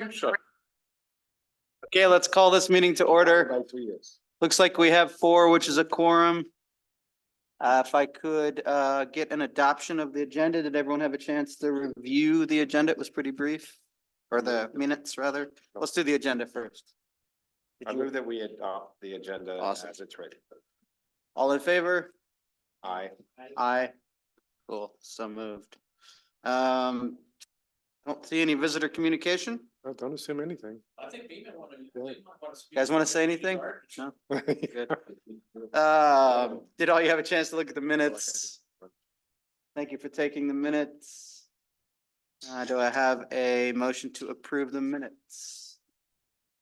Okay, let's call this meeting to order. Looks like we have 4, which is a quorum. If I could get an adoption of the agenda, did everyone have a chance to review the agenda? It was pretty brief, or the minutes rather. Let's do the agenda first. I move that we adopt the agenda Awesome. as it's written. All in favor? Aye. Aye. Cool, so moved. Don't see any visitor communication. I don't assume anything. I think they want to. You guys want to say anything? No? Good. Good. Did all you have a chance to look at the minutes? Thank you for taking the minutes. Do I have a motion to approve the minutes?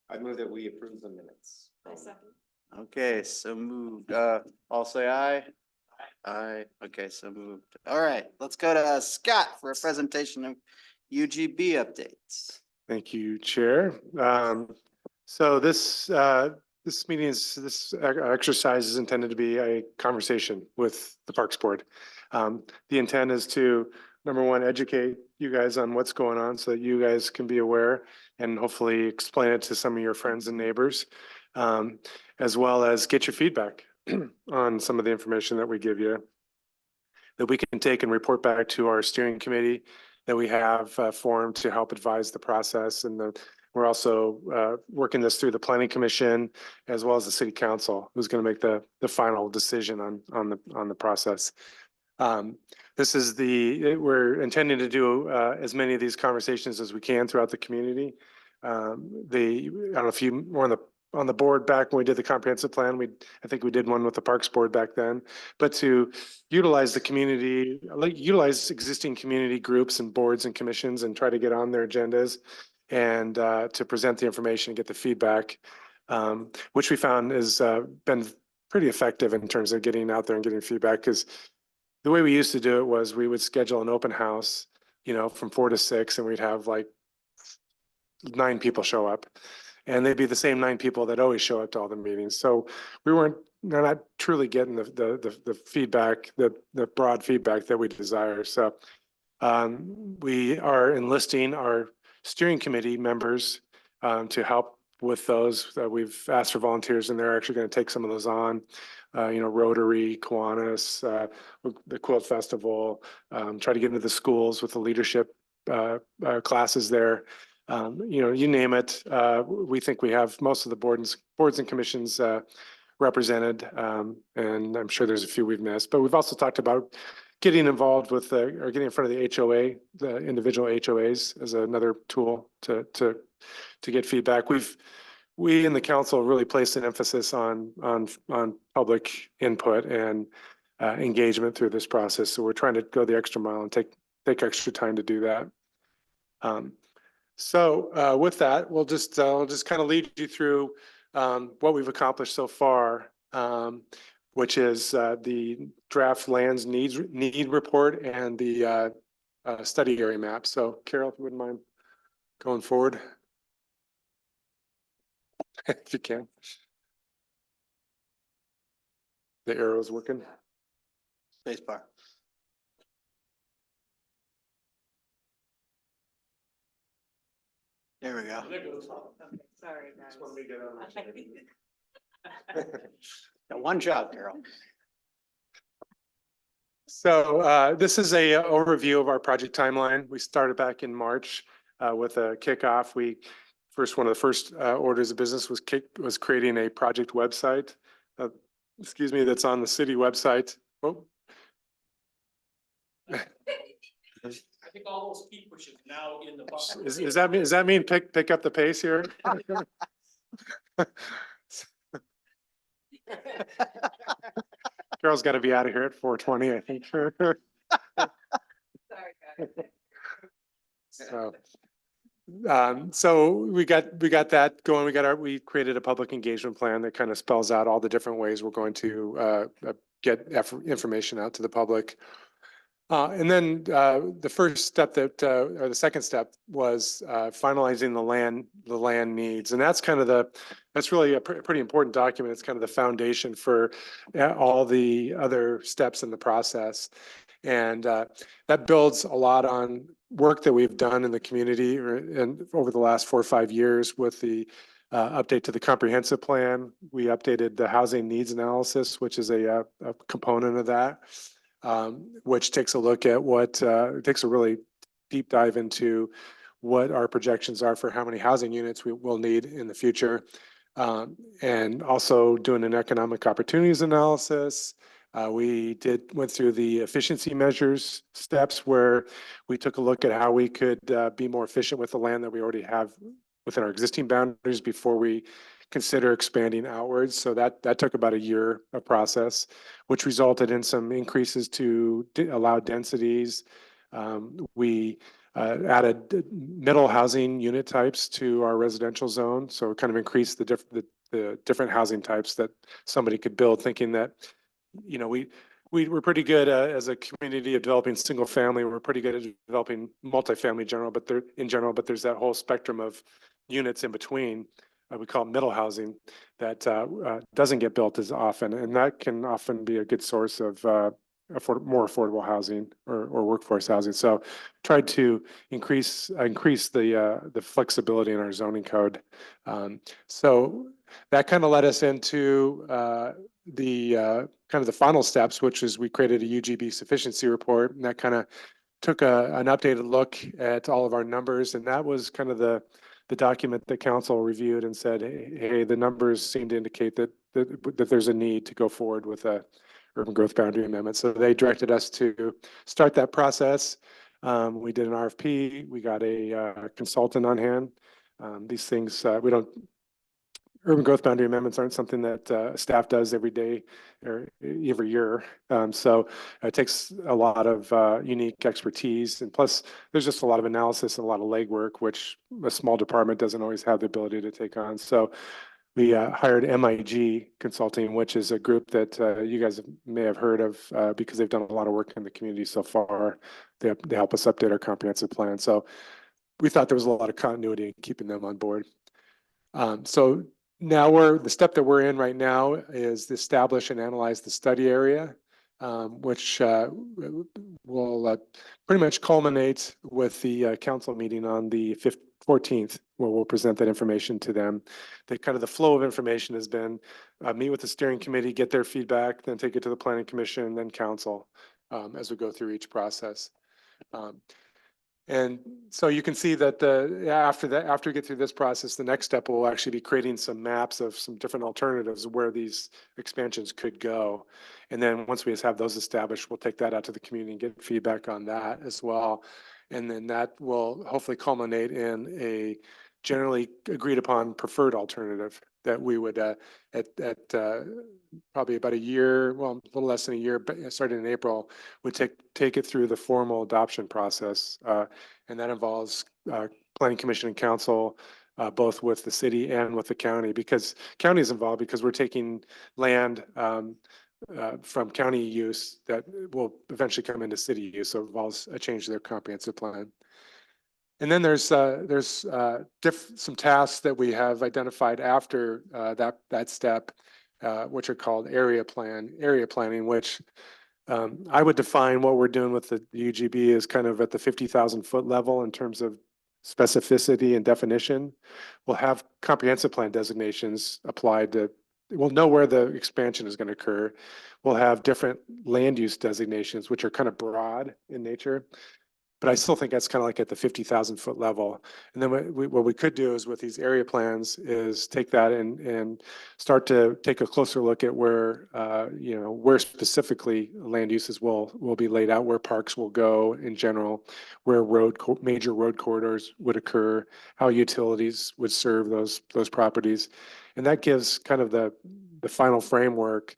I move that we approve the minutes. Okay, so moved. All say aye. Aye. Okay, so moved. All right, let's go to Scott for a presentation of UGB updates. Thank you, Chair. So this exercise is intended to be a conversation with the Parks Board. The intent is to, number one, educate you guys on what's going on so that you guys can be aware and hopefully explain it to some of your friends and neighbors, as well as get your feedback on some of the information that we give you, that we can take and report back to our steering committee that we have formed to help advise the process. And we're also working this through the Planning Commission as well as the City Council, who's going to make the final decision on the process. We're intending to do as many of these conversations as we can throughout the community. I don't know if you were on the board back when we did the comprehensive plan. I think we did one with the Parks Board back then, but to utilize the community, utilize existing community groups and boards and commissions and try to get on their agendas and to present the information and get the feedback, which we found has been pretty effective in terms of getting out there and getting feedback. Because the way we used to do it was we would schedule an open house, from 4 to 6, and we'd have like 9 people show up. And they'd be the same 9 people that always show up to all the meetings. So they're not truly getting the feedback, the broad feedback that we desire. So we are enlisting our steering committee members to help with those. We've asked for volunteers, and they're actually going to take some of those on. Rotary, Kiwanis, the Quilt Festival, try to get into the schools with the leadership classes there. You name it. We think we have most of the boards and commissions represented, and I'm sure there's a few we've missed. But we've also talked about getting involved with or getting in front of the HOA, the individual HOAs, as another tool to get feedback. We in the council really placed an emphasis on public input and engagement through this process. So we're trying to go the extra mile and take extra time to do that. So with that, I'll just kind of lead you through what we've accomplished so far, which is the draft lands need report and the study area map. So Carol, if you wouldn't mind going forward, if you can. The arrow's working. Spacebar. There we go. Sorry, guys. Got one job, Carol. So this is a overview of our project timeline. We started back in March with a kickoff. One of the first orders of business was creating a project website. That's on the city website. Oh. I think all those key pushes now in the bus. Does that mean pick up the pace here? Carol's got to be out of here at 4:20, I think. Sorry, guys. So we got that going. We created a public engagement plan that kind of spells out all the different ways we're going to get information out to the public. And then the first step or the second step was finalizing the land needs. And that's that's really a pretty important document. It's kind of the foundation for all the other steps in the process. And that builds a lot on work that we've done in the community and over the last 4 or 5 years with the update to the comprehensive plan. We updated the housing needs analysis, which is a component of that, which takes a look at takes a really deep dive into what our projections are for how many housing units we will need in the future. And also doing an economic opportunities analysis. We went through the efficiency measures steps where we took a look at how we could be more efficient with the land that we already have within our existing boundaries before we consider expanding outwards. So that took about a year of process, which resulted in some increases to allow densities. We added middle housing unit types to our residential zone, so kind of increased the different housing types that somebody could build, thinking that, you know, we're pretty good as a community of developing single family. We're pretty good at developing multifamily in general, but there's that whole spectrum of units in between. We call it middle housing that doesn't get built as often, and that can often be a good source of more affordable housing or workforce housing. So tried to increase the flexibility in our zoning code. So that kind of led us into the kind of the final steps, which is we created a UGB sufficiency report, and that kind of took an updated look at all of our numbers, and that was kind of the document that council reviewed and said, hey, the numbers seem to indicate that there's a need to go forward with a urban growth boundary amendment. So they directed us to start that process. We did an RFP. We got a consultant on hand. These things, urban growth boundary amendments aren't something that staff does every day or every year. So it takes a lot of unique expertise. And plus, there's just a lot of analysis and a lot of legwork, which a small department doesn't always have the ability to take on. So we hired MIG Consulting, which is a group that you guys may have heard of because they've done a lot of work in the community so far. They help us update our comprehensive plan. So we thought there was a lot of continuity in keeping them on board. So now the step that we're in right now is to establish and analyze the study area, which will pretty much culminate with the council meeting on the 14th, where we'll present that information to them. The flow of information has been meet with the steering committee, get their feedback, then take it to the planning commission, then council as we go through each process. And so you can see that after we get through this process, the next step will actually be creating some maps of some different alternatives where these expansions could go. And then once we have those established, we'll take that out to the community and get feedback on that as well. And then that will hopefully culminate in a generally agreed upon preferred alternative that we would at probably about a year, well, a little less than a year, but starting in April, would take it through the formal adoption process. And that involves planning commission and council, both with the city and with the county, because county is involved because we're taking land from county use that will eventually come into city use. So it involves a change to their comprehensive plan. And then there's some tasks that we have identified after that step, which are called area planning, which I would define what we're doing with the UGB is kind of at the 50,000 foot level in terms of specificity and definition. We'll have comprehensive plan designations applied to, we'll know where the expansion is going to occur. We'll have different land use designations, which are kind of broad in nature. But I still think that's kind of like at the 50,000 foot level. And then what we could do is with these area plans is take that and start to take a closer look at where, where specifically land uses will be laid out, where parks will go in general, where major road corridors would occur, how utilities would serve those properties. And that gives kind of the final framework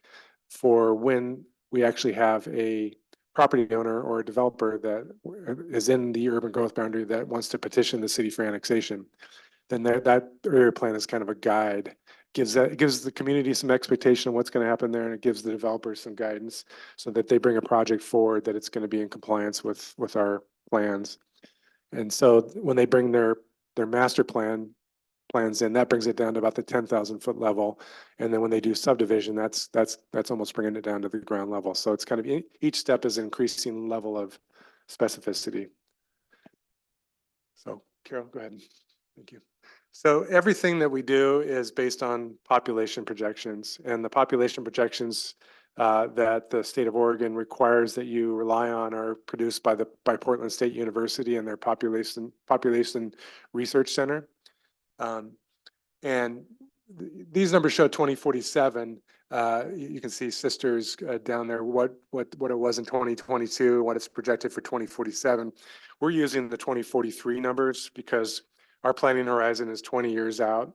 for when we actually have a property owner or a developer that is in the urban growth boundary that wants to petition the city for annexation, then that area plan is kind of a guide. Gives the community some expectation of what's going to happen there, and it gives the developers some guidance so that they bring a project forward that it's going to be in compliance with our plans. And so when they bring their master plans in, that brings it down to about the 10,000 foot level. And then when they do subdivision, that's almost bringing it down to the ground level. So it's kind of each step is an increasing level of specificity. So Carol, go ahead. Thank you. So everything that we do is based on population projections, and the population projections that the state of Oregon requires that you rely on are produced by Portland State University and their population research center. And these numbers show 2047. You can see Sisters down there, what it was in 2022, what it's projected for 2047. We're using the 2043 numbers because our planning horizon is 20 years out.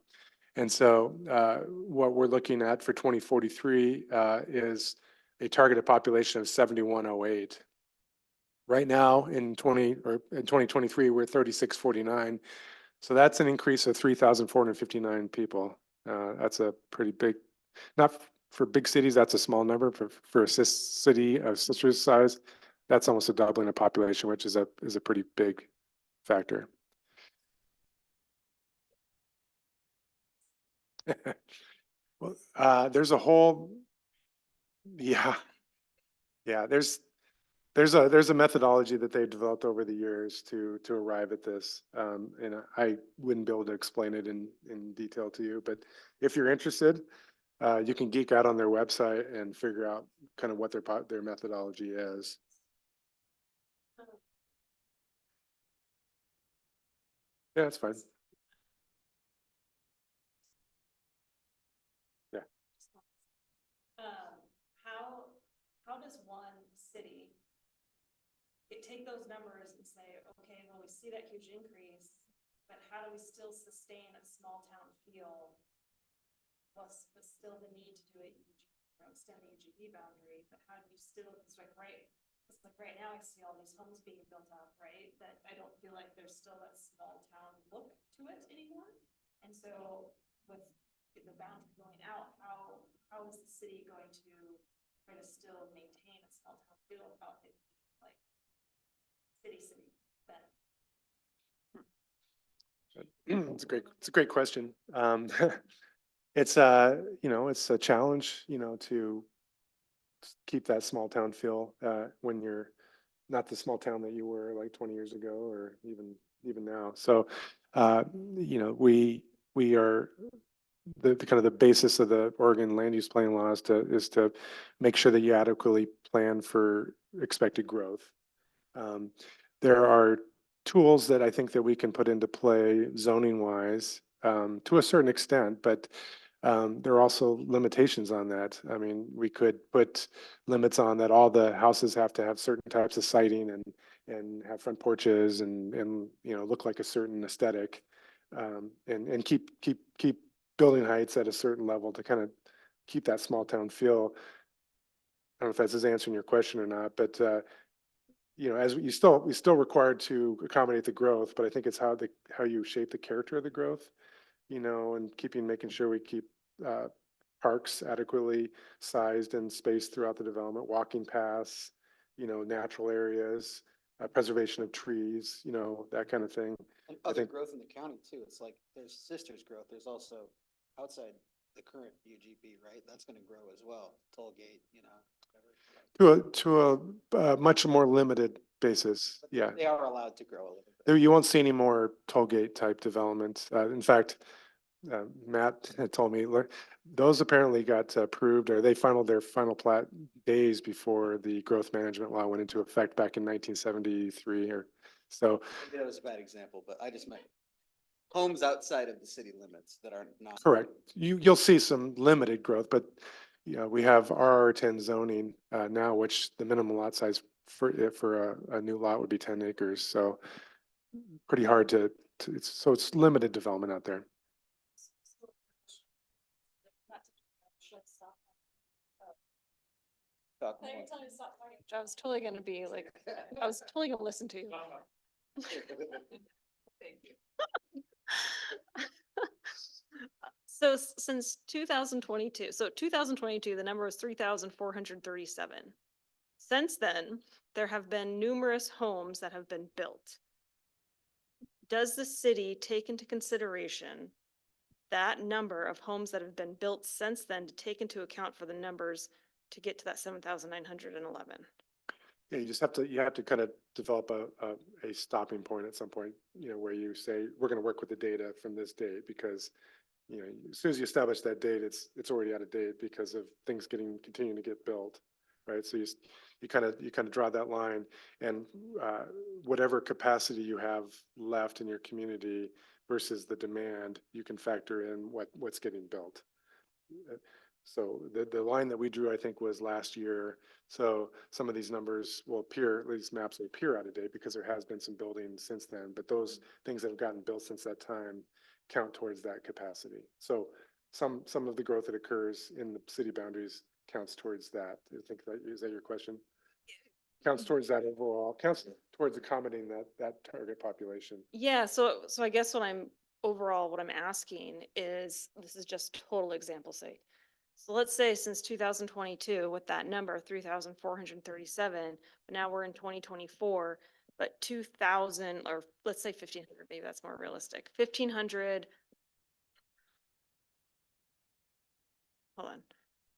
And so what we're looking at for 2043 is a targeted population of 7108. Right now in 2023, we're 3649. So that's an increase of 3,459 people. That's a pretty big, not for big cities, that's a small number. For a city of Sisters size, that's almost a doubling of population, which is a pretty big factor. Well, there's a whole, yeah, there's a methodology that they've developed over the years to arrive at this. And I wouldn't be able to explain it in detail to you, but if you're interested, you can geek out on their website and figure out kind of what their methodology is. Yeah, that's fine. Yeah. How does one city take those numbers and say, okay, well, we see that huge increase, but how do we still sustain a small town feel? Plus, but still the need to do it, extend the UGB boundary, but how do you still, it's like right now I see all these homes being built up, right? That I don't feel like there's still that small town look to it anymore. And so with the boundary going out, how is the city going to try to still maintain a small town feel about it, like city then? It's a great question. It's it's a challenge, to keep that small town feel when you're not the small town that you were like 20 years ago or even now. So, we are the kind of the basis of the Oregon land use plan law is to make sure that you adequately plan for expected growth. There are tools that I think that we can put into play zoning wise to a certain extent, but there are also limitations on that. I mean, we could put limits on that all the houses have to have certain types of siding and have front porches and look like a certain aesthetic, and keep building heights at a certain level to kind of keep that small town feel. I don't know if that's answering your question or not, but as we still required to accommodate the growth, but I think it's how you shape the character of the growth, and making sure we keep parks adequately sized and spaced throughout the development, walking paths, natural areas, preservation of trees, that kind of thing. And I other think- growth in the county too. It's like there's Sisters growth. There's also outside the current UGB, right? That's going to grow as well. Toll gate, whatever. To a much more limited basis. But Yeah. They are allowed to grow a little bit. You won't see any more toll gate type development. In fact, Matt had told me, look, those apparently got approved, or they filed their final plat days before the growth management law went into effect back in 1973 or so. Maybe that was a bad example, but I just meant homes outside of the city limits that are not. Correct. You'll see some limited growth, but we have RR10 zoning now, which the minimum lot size for a new lot would be 10 acres. So pretty hard it's limited development out there. Talk Every more. time you stop talking, I was totally gonna be like, I was totally gonna listen to you. Thank you. So since 2022, so 2022, the number was 3,437. Since then, there have been numerous homes that have been built. Does the city take into consideration that number of homes that have been built since then to take into account for the numbers to get to that 7,911? Yeah, you have to kind of develop a stopping point at some point, where you say, we're going to work with the data from this date because, as soon as you establish that date, it's already out of date because of things continuing to get built, right? So you kind of draw that line, and whatever capacity you have left in your community versus the demand, you can factor in what's getting built. So the line that we drew, I think, was last year. So some of these numbers will appear, these maps will appear out of date because there has been some building since then, but those things that have gotten built since that time count towards that capacity. So some of the growth that occurs in the city boundaries counts towards that. I think is that your question? Counts towards that overall, counts towards accommodating that target population. Yeah, so I guess what I'm asking is, this is just total example sake. So let's say since 2022 with that number 3,437, but now we're in 2024, but 2,000, or let's say 1,500, maybe that's more realistic. 1,500. Hold on.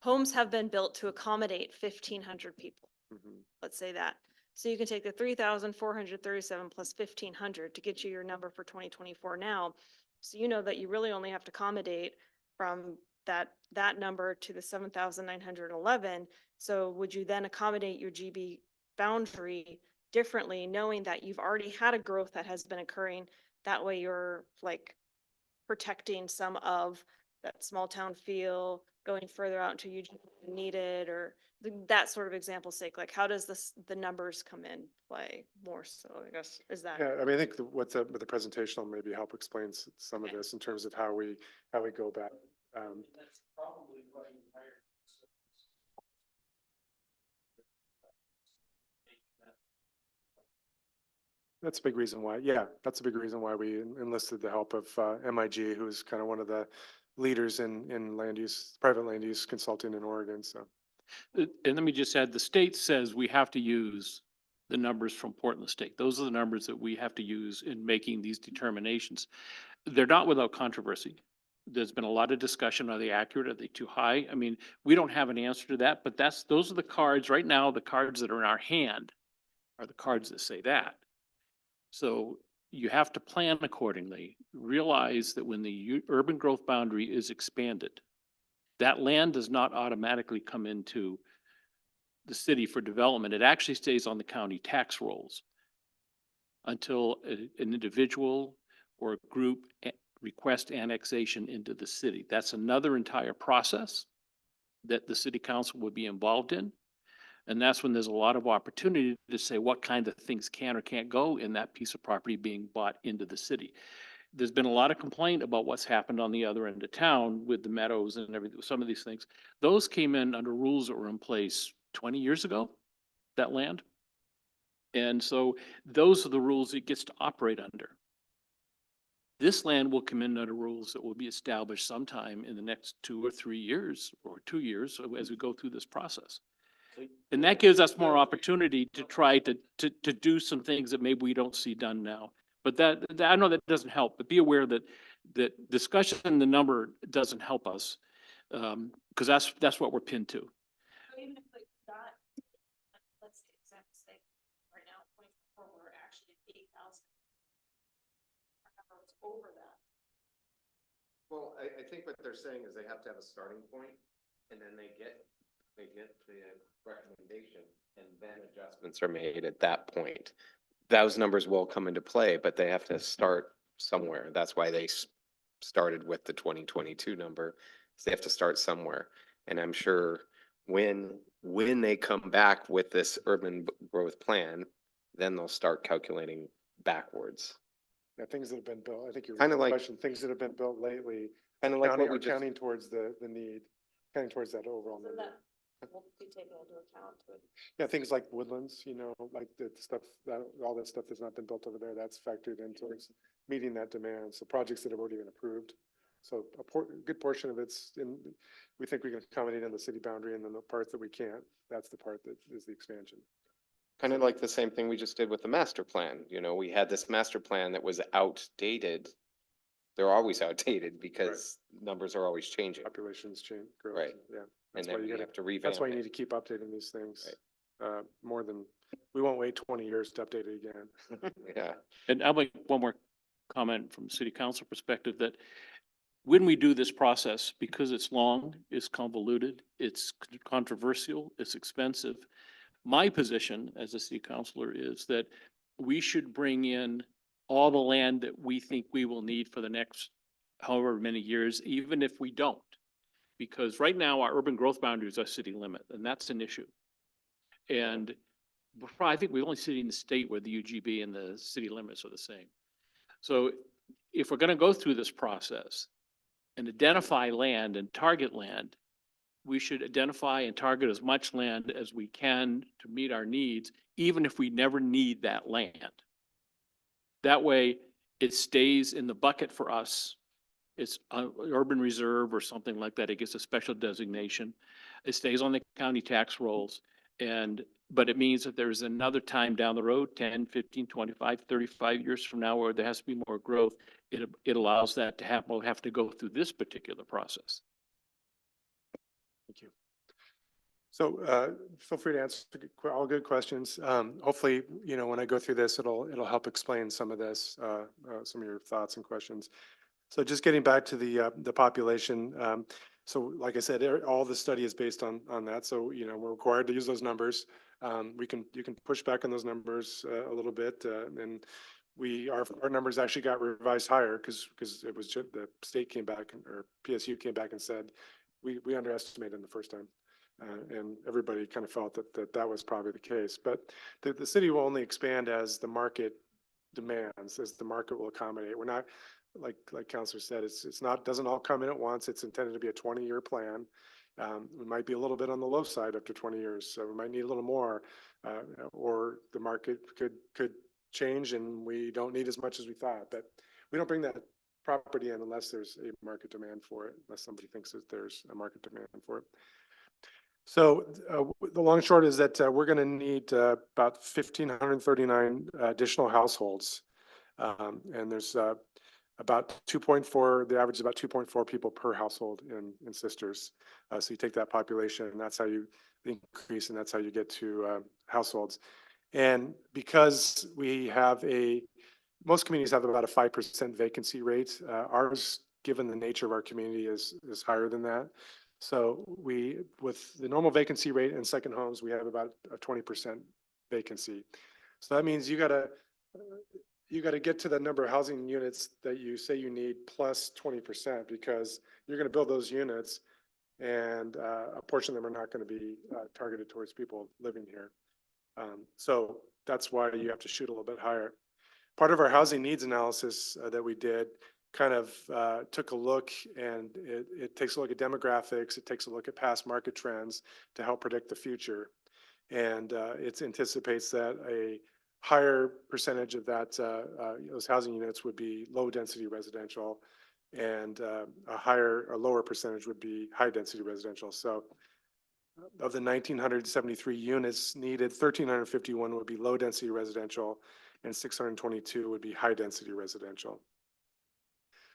Homes have been built to accommodate 1,500 people. Mhm. Let's say that. So you can take the 3,437 plus 1,500 to get you your number for 2024 now. So you know that you really only have to accommodate from that number to the 7,911. So would you then accommodate your GB boundary differently, knowing that you've already had a growth that has been occurring? That way you're like protecting some of that small town feel, going further out into Eugene if needed, or that sort of example sake, like how does the numbers come in play more so, I guess, is that? Yeah, I mean, I think what the presentation will maybe help explain some of Okay. this in terms of how we go back. That's probably why you hired. That's a big reason why, yeah, that's a big reason why we enlisted the help of MIG, who's kind of one of the leaders in land use, private land use consulting in Oregon, so. And let me just add, the state says we have to use the numbers from Portland State. Those are the numbers that we have to use in making these determinations. They're not without controversy. There's been a lot of discussion. Are they accurate? Are they too high? I mean, we don't have an answer to that, but those are the cards right now. The cards that are in our hand are the cards that say that. So you have to plan accordingly. Realize that when the urban growth boundary is expanded, that land does not automatically come into the city for development. It actually stays on the county tax rolls until an individual or a group request annexation into the city. That's another entire process that the city council would be involved in. And that's when there's a lot of opportunity to say what kind of things can or can't go in that piece of property being bought into the city. There's been a lot of complaint about what's happened on the other end of town with the meadows and everything, some of these things. Those came in under rules that were in place 20 years ago, that land. And so those are the rules it gets to operate under. This land will come in under rules that will be established sometime in the next 2 or 3 years, or 2 years as we go through this process. And that gives us more opportunity to try to do some things that maybe we don't see done now. But I know that doesn't help, but be aware that discussion in the number doesn't help us. Because that's what we're pinned to. So even if like that, let's say example sake, right now, 2024, we're actually at 8,000. Our number was over that. Well, I think what they're saying is they have to have a starting point, and then they get the recommendation, and then adjustments are made at that point. Those numbers will come into play, but they have to start somewhere. That's why they started with the 2022 number. So they have to start somewhere. And I'm sure when they come back with this urban growth plan, then they'll start calculating backwards. Yeah, things that have been built, I think your Kinda like- question, things that have been built lately, Kind of like what we are just, counting towards the need, counting towards that overall So number. that will be taken into account with. Yeah, things like woodlands, like the stuff, all that stuff that's not been built over there, that's factored in towards meeting that demand. So projects that have already been approved. So good portion of it's we think we can accommodate in the city boundary, and then the parts that we can't, that's the part that is the expansion. kind of like the same thing we just did with the master plan. We had this master plan that was outdated. They're always outdated because numbers are always changing. Populations change, growth. Right. Yeah. And That's then why we you have to revamp that's why you it. need to keep updating these things. Right. more than, we won't wait 20 years to update it again. Yeah. And I'll make one more comment from city council perspective that when we do this process, because it's long, it's convoluted, it's controversial, it's expensive. My position as a city councilor is that we should bring in all the land that we think we will need for the next however many years, even if we don't. Because right now our urban growth boundary is our city limit, and that's an issue. And I think we only city in the state where the UGB and the city limits are the same. So if we're gonna go through this process and identify land and target land, we should identify and target as much land as we can to meet our needs, even if we never need that land. That way, it stays in the bucket for us. It's an urban reserve or something like that. It gets a special designation. It stays on the county tax rolls. But it means that there's another time down the road, 10, 15, 25, 35 years from now, where there has to be more growth. It allows that to happen. We'll have to go through this particular process. Thank you. So feel free to answer all good questions. Hopefully, you know, when I go through this, it'll help explain some of this, some of your thoughts and questions. So just getting back to the population. So like I said, all the study is based on that. So, you know, we're required to use those numbers. You can push back on those numbers a little bit, and our numbers actually got revised higher because it was just, the state came back or PSU came back and said we underestimated the first time. And everybody kind of felt that was probably the case. But the city will only expand as the market demands, as the market will accommodate. We're not, like Councilor said, it's not, doesn't all come in at once. It's intended to be a 20-year plan. We might be a little bit on the low side after 20 years, so we might need a little more, or the market could change and we don't need as much as we thought. But we don't bring that property in unless there's a market demand for it, unless somebody thinks that there's a market demand for it. So the long and short is that we're going to need about 1,539 additional households. And there's about 2.4, the average is about 2.4 people per household in Sisters. So you take that population and that's how you increase, and that's how you get to households. And because we have most communities have about a 5% vacancy rate. Ours, given the nature of our community, is higher than that. So with the normal vacancy rate in second homes, we have about a 20% vacancy. So that means you gotta get to the number of housing units that you say you need plus 20%, because you're gonna build those units and a portion of them are not gonna be targeted towards people living here. So that's why you have to shoot a little bit higher. Part of our housing needs analysis that we did kind of took a look, and it takes a look at demographics. It takes a look at past market trends to help predict the future. And it anticipates that a higher percentage of that, those housing units would be low density residential, and a lower percentage would be high density residential. So of the 1,973 units needed, 1,351 would be low density residential and 622 would be high density residential.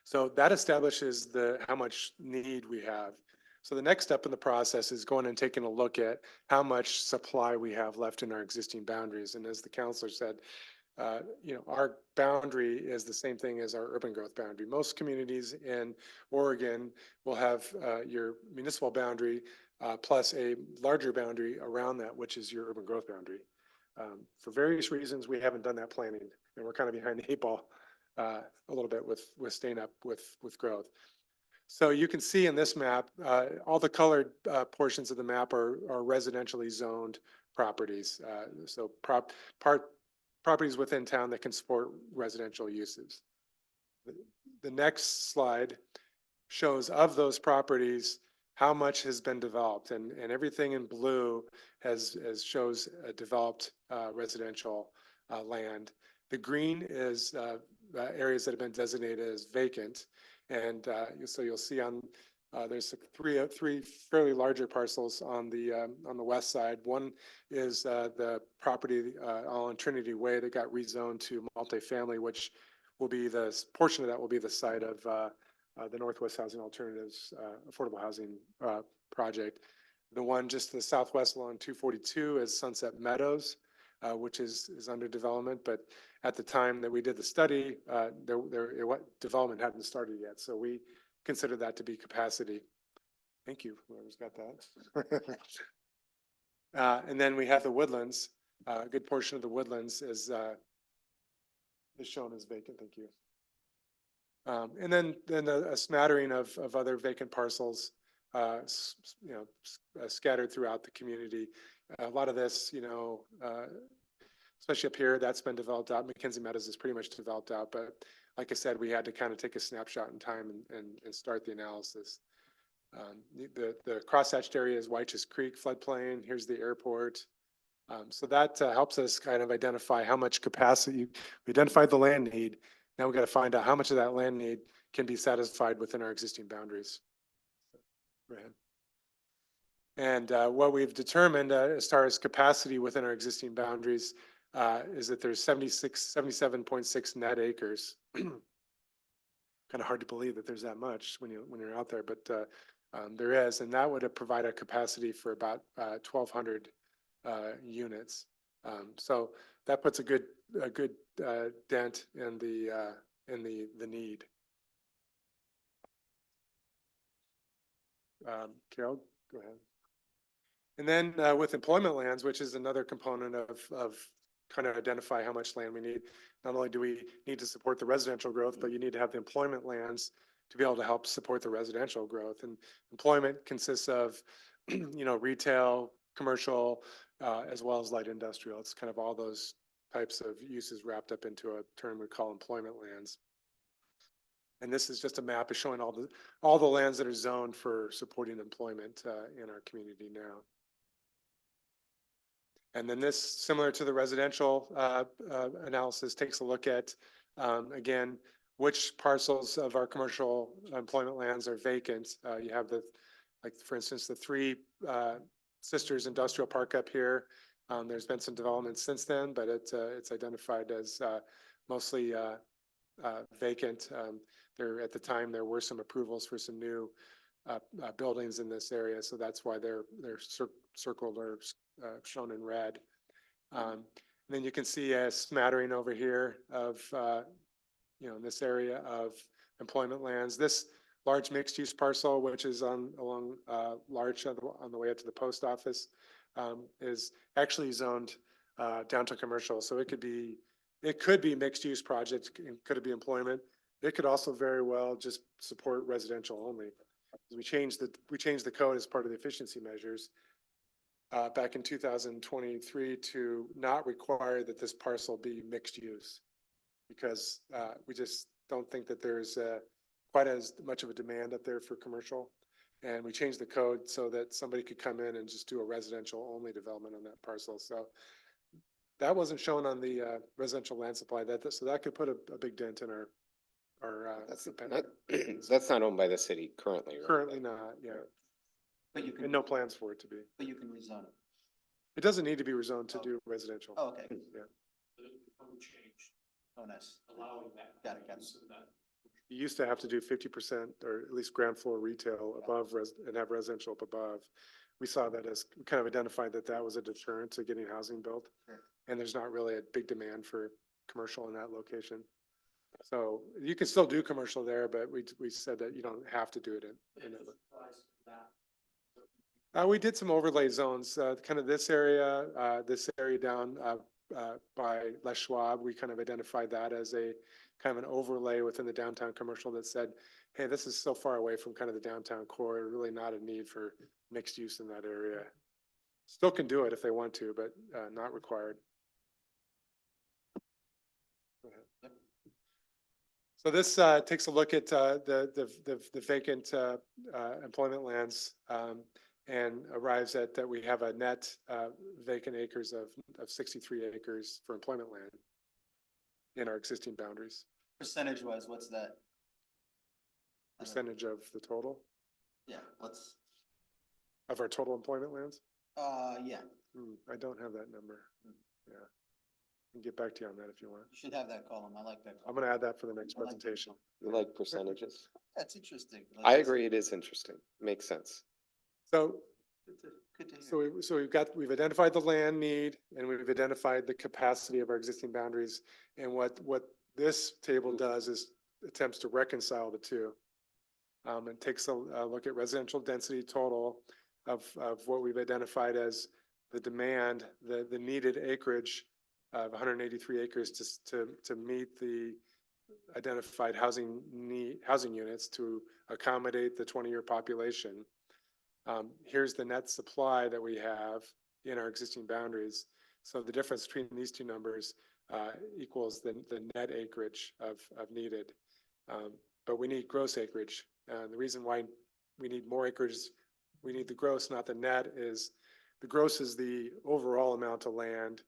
So that establishes how much need we have. So the next step in the process is going and taking a look at how much supply we have left in our existing boundaries. And as the counselor said, you know, our boundary is the same thing as our urban growth boundary. Most communities in Oregon will have your municipal boundary plus a larger boundary around that, which is your urban growth boundary. For various reasons, we haven't done that planning, and we're kind of behind the 8 ball a little bit with staying up with growth. So you can see in this map, all the colored portions of the map are residentially zoned properties. So properties within town that can support residential uses. The next slide shows of those properties how much has been developed, and everything in blue shows developed residential land. The green is areas that have been designated as vacant, and so you'll see on there's three fairly larger parcels on the west side. One is the property on Trinity Way that got rezoned to multifamily, which will be the portion of that will be the site of the Northwest Housing Alternatives affordable housing project. The one just to the southwest along 242 is Sunset Meadows, which is under development. But at the time that we did the study, development hadn't started yet. So we consider that to be capacity. Thank you, whoever's got that. And then we have the Woodlands. A good portion of the Woodlands is shown as vacant. Thank you. And then a smattering of other vacant parcels, scattered throughout the community. A lot of this, especially up here, that's been developed out. McKenzie Meadows is pretty much developed out, but like I said, we had to kind of take a snapshot in time and start the analysis. The cross-hatched area is White's Creek floodplain. Here's the airport. So that helps us kind of identify how much capacity. We identified the land need. Now we got to find out how much of that land need can be satisfied within our existing boundaries. Go ahead. And what we've determined as far as capacity within our existing boundaries is that there's 77.6 net acres. Kind of hard to believe that there's that much when you're out there, but there is, and that would provide a capacity for about 1,200 units. So that puts a good dent in the need. Carol, go ahead. And then with employment lands, which is another component of kind of identify how much land we need. Not only do we need to support the residential growth, but you need to have the employment lands to be able to help support the residential growth. And employment consists of, retail, commercial, as well as light industrial. It's kind of all those types of uses wrapped up into a term we call employment lands. And this is just a map of showing all the lands that are zoned for supporting employment in our community now. And then this, similar to the residential analysis, takes a look at, again, which parcels of our commercial employment lands are vacant. You have for instance, the Three Sisters Industrial Park up here. There's been some development since then, but it's identified as mostly vacant. At the time, there were some approvals for some new buildings in this area, so that's why they're circled or shown in red. And then you can see a smattering over here of, in this area of employment lands. This large mixed-use parcel, which is along Larch on the way up to the post office, is actually zoned downtown commercial. So it could be mixed-use project. Could it be employment? It could also very well just support residential only. We changed the code as part of the efficiency measures back in 2023 to not require that this parcel be mixed use, because we just don't think that there's quite as much of a demand up there for commercial. And we changed the code so that somebody could come in and just do a residential only development on that parcel. So that wasn't shown on the residential land supply. So that could put a big dent in our That's not owned by the city currently, right? Currently not, yeah. But you can, And no plans for it to be. but you can rezone it. It doesn't need to be rezoned to do residential. Oh, okay. Yeah. Oh, nice. Allowing that. Got it. You used to have to do 50% or at least ground floor retail above and have residential up above. We saw that as kind of identified that was a deterrent to getting housing built. Sure. And there's not really a big demand for commercial in that location. So you can still do commercial there, but we said that you don't have to do it in we did some overlay zones, kind of this area down by Les Schwab. We kind of identified that as a kind of an overlay within the downtown commercial that said, hey, this is so far away from kind of the downtown core, really not a need for mixed use in that area. Still can do it if they want to, but not required. Go ahead. Yep. So this takes a look at the vacant employment lands and arrives at that we have a net vacant acres of 63 acres for employment land in our existing boundaries. Percentage wise, what's that? Percentage of the total Yeah, of our total employment lands? Yeah, I don't have that number. Yeah. I can get back to you on that if you want. you should have that column. I like that I'm column. going to add that for the next I like that presentation. You like percentages? That's interesting. I agree, it is interesting. Makes sense. So Good to hear. So we've identified the land need and we've identified the capacity of our existing boundaries. And what this table does is attempts to reconcile the two. And takes a look at residential density total of what we've identified as the demand, the needed acreage of 183 acres to meet the identified housing units to accommodate the 20-year population. Here's the net supply that we have in our existing boundaries. So the difference between these two numbers equals the net acreage of needed. But we need gross acreage. And the reason why we need more acreage, we need the gross, not the net, is the gross is the overall amount of land.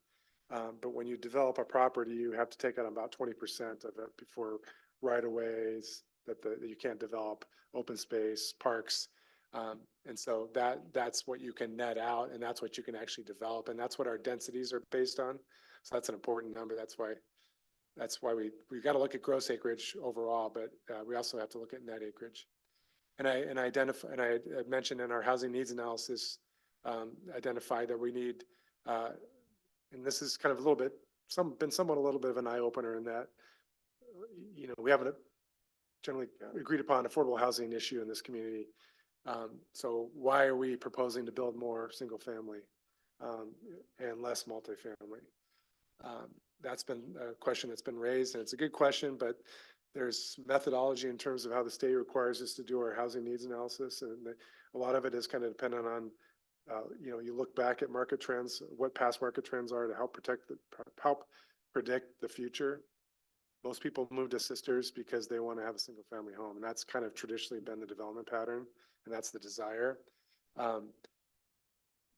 But when you develop a property, you have to take out about 20% of it before right-of-ways that you can't develop, open space, parks. And so that's what you can net out, and that's what you can actually develop, and that's what our densities are based on. So that's an important number. That's why we got to look at gross acreage overall, but we also have to look at net acreage. And I mentioned in our housing needs analysis, identify that we need, and this is kind of a little bit, been somewhat a little bit of an eye opener in that, we haven't generally agreed upon affordable housing issue in this community. So why are we proposing to build more single family and less multifamily? That's been a question that's been raised, and it's a good question, but there's methodology in terms of how the state requires us to do our housing needs analysis, and a lot of it is kind of dependent on, you look back at market trends, what past market trends are to help predict the future. Most people move to sisters because they want to have a single family home, and that's kind of traditionally been the development pattern, and that's the desire.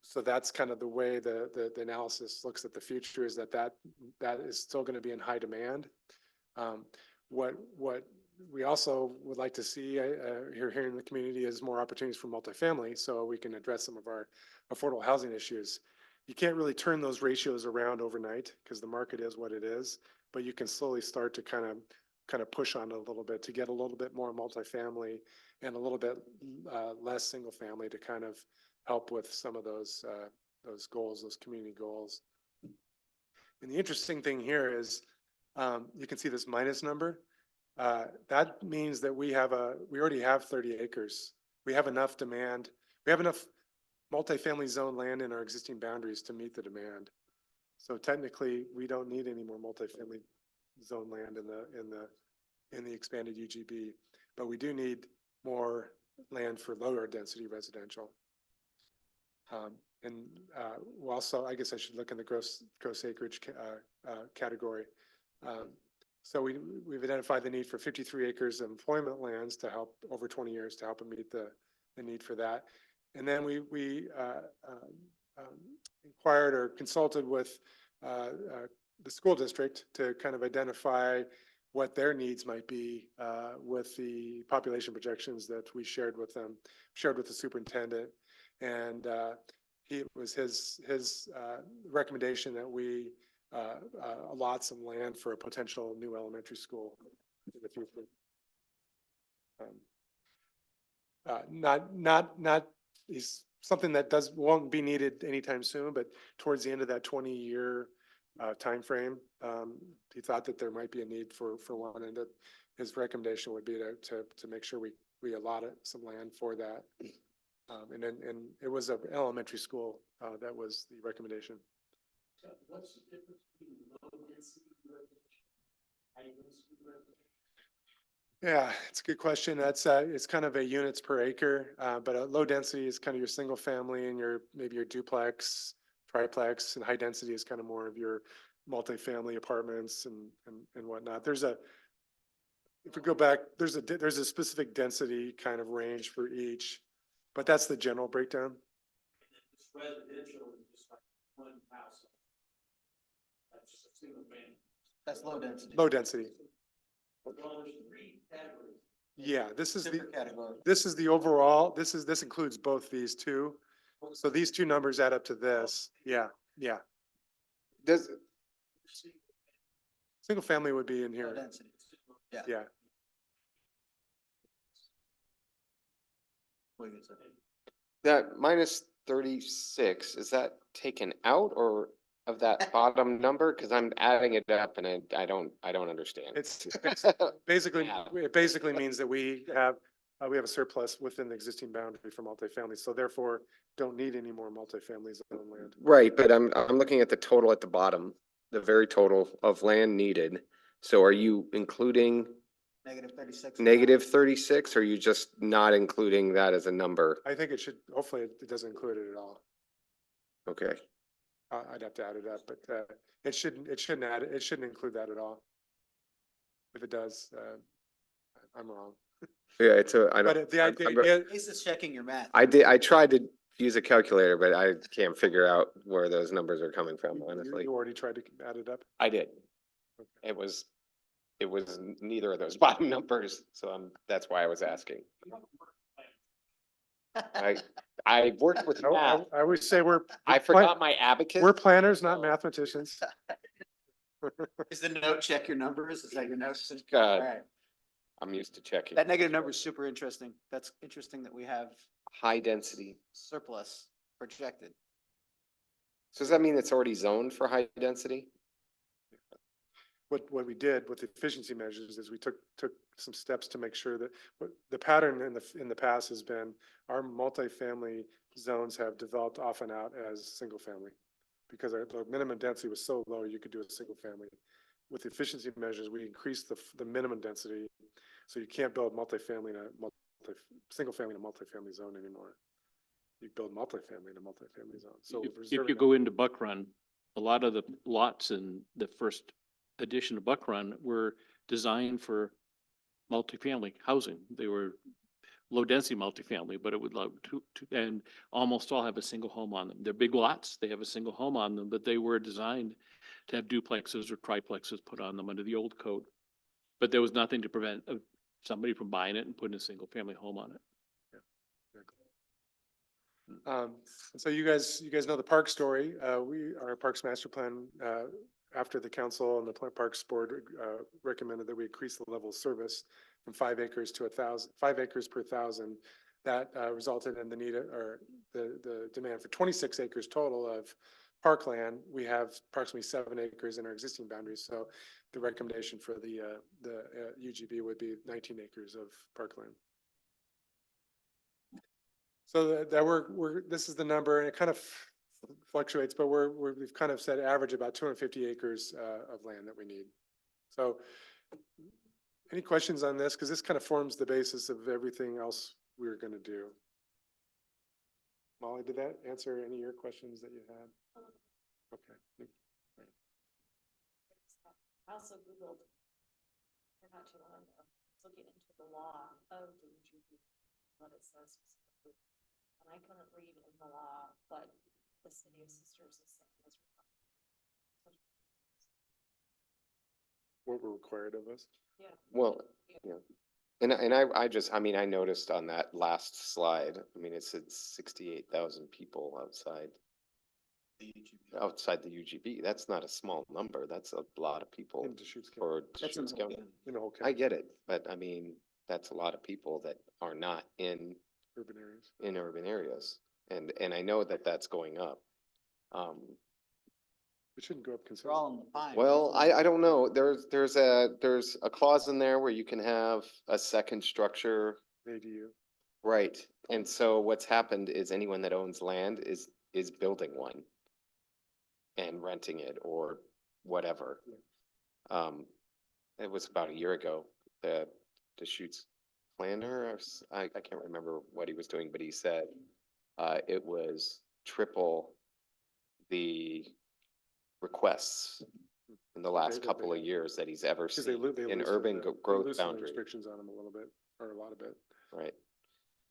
So that's kind of the way the analysis looks at the future, is that is still going to be in high demand. What we also would like to see here in the community is more opportunities for multifamily, so we can address some of our affordable housing issues. You can't really turn those ratios around overnight because the market is what it is, but you can slowly start to kind of push on it a little bit to get a little bit more multifamily and a little bit less single family to kind of help with some of those goals, those community goals. And the interesting thing here is you can see this minus number. That means that we already have 30 acres. We have enough demand. We have enough multifamily zone land in our existing boundaries to meet the demand. So technically, we don't need any more multifamily zone land in the expanded UGB, but we do need more land for lower density residential. And also, I guess I should look in the gross acreage category. So we've identified the need for 53 acres of employment lands to help over 20 years to help meet the need for that. And then we inquired or consulted with the school district to kind of identify what their needs might be with the population projections that we shared with them, shared with the superintendent. And it was his recommendation that we allot some land for a potential new elementary school in the future. Not is something that won't be needed anytime soon, but towards the end of that 20-year time frame, he thought that there might be a need for one, and that his recommendation would be to make sure we allotted some land for that. And it was an elementary school that was the recommendation. So what's the difference between low density residential, high density residential? Yeah, it's a good question. That's it's kind of a units per acre, but a low density is kind of your single family and maybe your duplex, triplex, and high density is kind of more of your multifamily apartments and whatnot. If we go back, there's a specific density kind of range for each, but that's the general breakdown. And then this residential is just like one house. That's just a single family. That's low density. Low density. Well, there's three categories. Yeah, this is Different category. the overall. This includes both these two. So these two numbers add up to this. Yeah. Single family would be in Low here. density. Yeah. Yeah. What do you say? That minus 36, is that taken out or of that bottom number? Cause I'm adding it up and I don't understand. It's basically, Yeah. it basically means that we have a surplus within the existing boundary for multifamily, so therefore don't need any more multifamily zone land. Right, but I'm looking at the total at the bottom, the very total of land needed. So are you including -36. -36? Or are you just not including that as a number? I think it should, hopefully it doesn't include it at all. Okay, I'd have to add it up, but it shouldn't add, it shouldn't include that at all. If it does, I'm wrong. yeah, I But don't, the I'm- idea, Ace is checking your math. I tried to use a calculator, but I can't figure out where those numbers are coming from, honestly. you already tried to add it up. I did. It was neither of those bottom numbers, so that's why I was asking. I worked with math. I always say I forgot my abacus. we're planners, not mathematicians. Is the note check your numbers? Is that your note? God. All right. I'm used to checking. That negative number is super interesting. That's interesting that we have High density. surplus projected. So does that mean it's already zoned for high density? What we did with efficiency measures is we took some steps to make sure that, what the pattern in the past has been, our multifamily zones have developed often out as single family. Because the minimum density was so low, you could do a single family. With efficiency measures, we increased the minimum density, so you can't build multifamily in single family in a multifamily zone anymore. You build multifamily in a multifamily zone, so. If you go into Buck Run, a lot of the lots in the first edition of Buck Run were designed for multifamily housing. They were low-density multifamily, but it would love to, and almost all have a single home on them. They're big lots, they have a single home on them, but they were designed to have duplexes or triplexes put on them under the old code. But there was nothing to prevent somebody from buying it and putting a single-family home on it. So you guys know the park story. Our Parks Master Plan, after the council and the Parks Board recommended that we increase the level of service from 5 acres to 5 acres per 1,000. That resulted in the need or the demand for 26 acres total of parkland. We have approximately 7 acres in our existing boundaries. So the recommendation for the UGB would be 19 acres of parkland. So that this is the number, and it kind of fluctuates, but we've kind of said average about 250 acres of land that we need. So any questions on this? Because this kind of forms the basis of everything else we're going to do. Molly, did that answer any of your questions that you had? Okay. I also Googled, not too long ago, looking into the law of the UGB, what it says specifically. And I couldn't read in the law, but the city of Sisters is saying is What were required of us? yeah. Well, yeah. And I noticed on that last slide, I mean, it said 68,000 people outside the UGB. That's not a small number. That's a lot of people In Deschutes County. for That's in Deschutes the whole County. county. In the whole I county, get it, but I mean, that's a lot of people that are not in urban areas. urban areas. And I know that that's going up. It shouldn't go up They're all considerably. in the pine. Well, I don't know. There's a clause in there where you can have a second structure. ADU. Right. And so what's happened is anyone that owns land is building one and renting it or whatever. It was about a year ago, the Deschutes planner, I can't remember what he was doing, but he said it was triple the requests in the last They- couple of years that he's ever Because they seen loosen in the- urban they growth loosen the boundary. restrictions on them a little bit, or a lot of it. Right.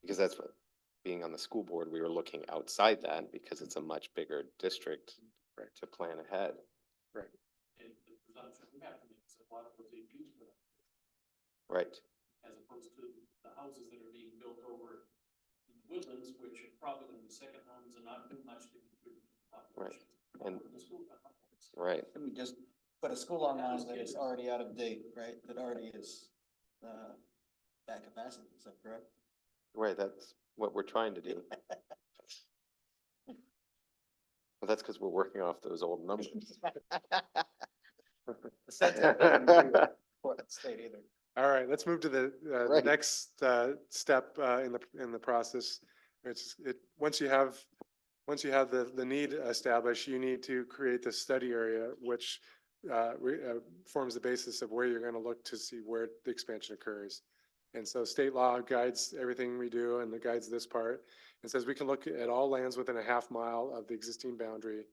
Because that's what, being on the school board, we were looking outside that because it's a much bigger district Right. to plan ahead. Right. And the presumption we have to make is a lot of those APs for that, Right. as opposed to the houses that are being built over in the woodlands, which are probably gonna be second homes and not do much to contribute to the population. And- The school- Right. Let me just put a school online that is already out of date, right? That already is, at capacity, is that correct? Right. That's what we're trying to do. Well, that's because we're working off those old numbers. The state doesn't agree with Portland State either. All right, let's move to the Right. next step in the process. Once you have the need established, you need to create the study area, which forms the basis of where you're going to look to see where the expansion occurs. And so state law guides everything we do, and it guides this part. It says we can look at all lands within a half mile of the existing boundary.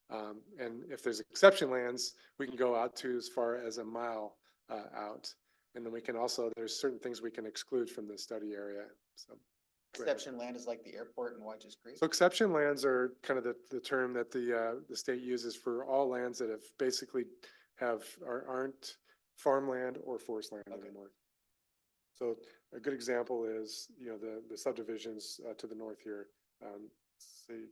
And if there's exception lands, we can go out to as far as a mile out. And then we can also, there's certain things we can exclude from the study area, so. go ahead. Exception land is like the airport in Watches Creek. So exception lands are kind of the term that the state uses for all lands that have basically aren't farmland or forest land Okay. anymore. So a good example is, the subdivisions to the north here. See,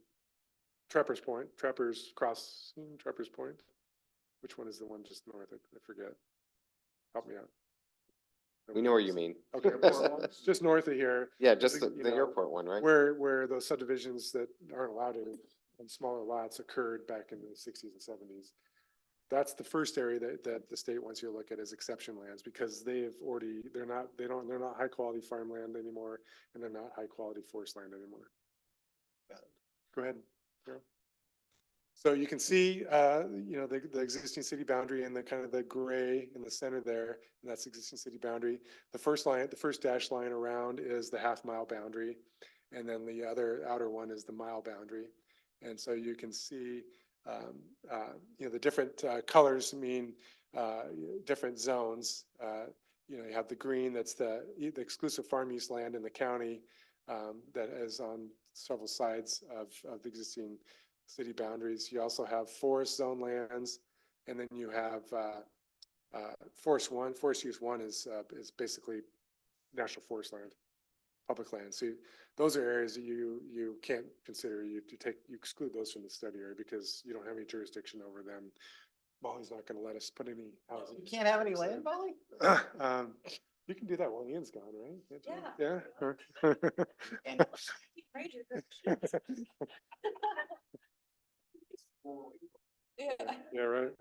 Trappers Point, Trappers Point. Which one is the one just north? I forget. Help me out. We know what you mean. Okay, well, it's just north of here. Yeah, just You the know, airport one, right? Where those subdivisions that aren't allowed in smaller lots occurred back in the sixties and seventies. That's the first area that the state wants you to look at as exception lands, because they're not high quality farmland anymore, and they're not high quality forest land anymore. Got it. Go ahead, Carol. So you can see, the existing city boundary and the kind of the gray in the center there, and that's existing city boundary. The first dashed line around is the half mile boundary, and then the other outer one is the mile boundary. And so you can see, the different colors mean different zones. You have the green, that's the exclusive farm use land in the county that is on several sides of the existing city boundaries. You also have forest zone lands, and then you have forest use one is basically national forest land, public land. So those are areas that you can't consider. You exclude those from the study area because you don't have any jurisdiction over them. Molly's not going to let us put any housing. You can't have any land, Molly? You can do that while Ian's gone, right? Can't you? Yeah. Yeah. And Ranger questions. Yeah. Yeah, right.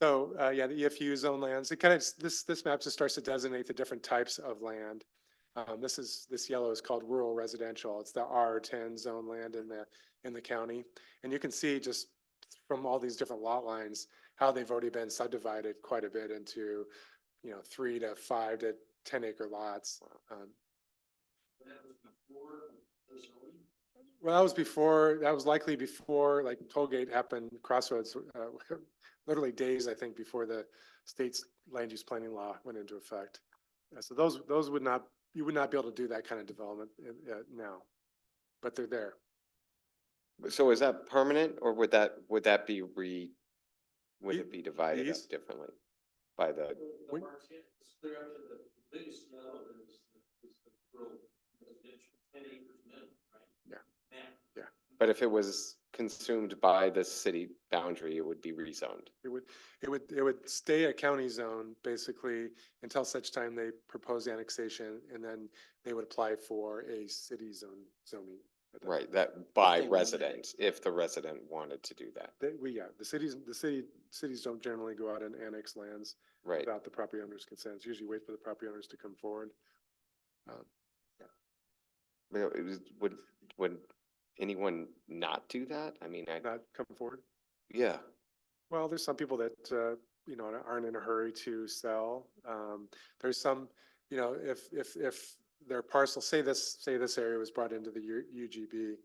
The EFU zone lands, it kind of, this map just starts to designate the different types of land. This yellow is called rural residential. It's the R10 zone land in the county. And you can see just from all these different lot lines, how they've already been subdivided quite a bit into, 3 to 5 to 10 acre lots. That was before the zoning. Well, that was likely before like Tollgate happened, Crossroads, literally days, I think, before the state's land use planning law went into effect. So those you would not be able to do that kind of development now, but they're there. So is that permanent, or would that be would it be divided up These? differently by the? The marks here, it's clear up to the biggest yellow is the rural residential, 10 acres minimum, right? Yeah. Now, But if it was consumed by the city boundary, it would be rezoned. It would stay a county zone basically until such time they propose annexation, and then they would apply for a city zoning. at that Right, point. that by they wanted it. resident, if the resident wanted to do that. The cities don't generally go out and annex lands Right. without the property owner's consent. It's usually wait for the property owners to come forward. Would anyone not do that? I mean, Not come forward. yeah, Well, there's some people that, aren't in a hurry to sell. There's some, if their parcel, say this area was brought into the UGB,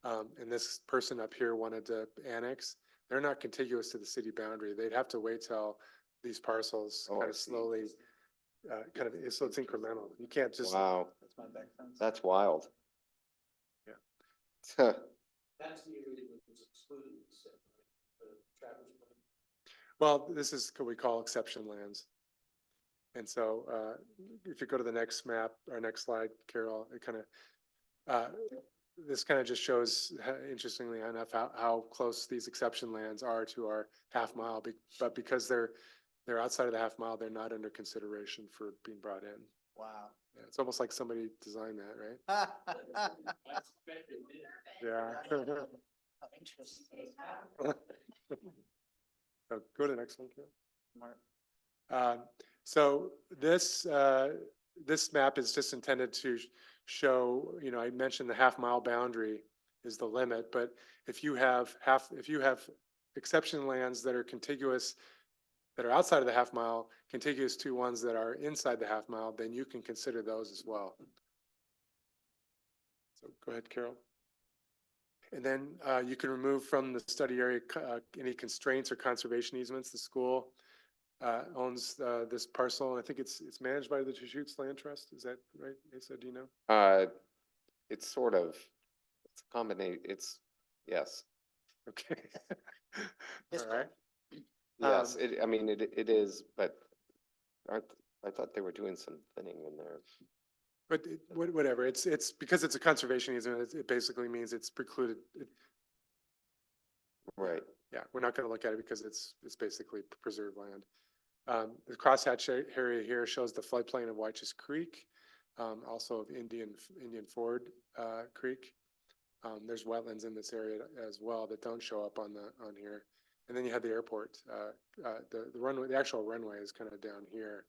and this person up here wanted to annex, they're not contiguous to the city boundary. They'd have to wait till these parcels Oh, I kind of see. slowly, so it's incremental. You can't just. wow, that's my back fence. that's wild. Yeah. that's the area that was excluded, the Trappers Point. Well, this is what we call exception lands. And so, if you go to the next map, or next slide, Carol, it kind of, this kind of just shows, interestingly enough, how close these exception lands are to our half mile, but because they're outside of the half mile, they're not under consideration for being brought in. Wow. Yeah, it's almost like somebody designed that, right? I suspect it did. Yeah. Interesting. So go to the next one, Carol. Mark. So this map is just intended to show, you know, I mentioned the half-mile boundary is the limit, but if you have exception lands that are contiguous, that are outside of the half mile, contiguous to ones that are inside the half mile, then you can consider those as well. So go ahead, Carol. And then you can remove from the study area any constraints or conservation easements. The school owns this parcel, and I think it's managed by the Deschutes Land Trust. Is that right, Asa? Do you know? It's sort of, it's a combination, yes. Okay. This All right. Yes, I mean, it is, but I thought they were doing some thinning in there. But whatever, it's because it's a conservation easement, it basically means it's precluded. Right. Yeah, we're not going to look at it because it's basically preserved land. The crosshatch area here shows the floodplain of Wychus Creek, also of Indian Ford Creek. There's wetlands in this area as well that don't show up on here. And then you have the airport. The runway, the actual runway is kind of down here.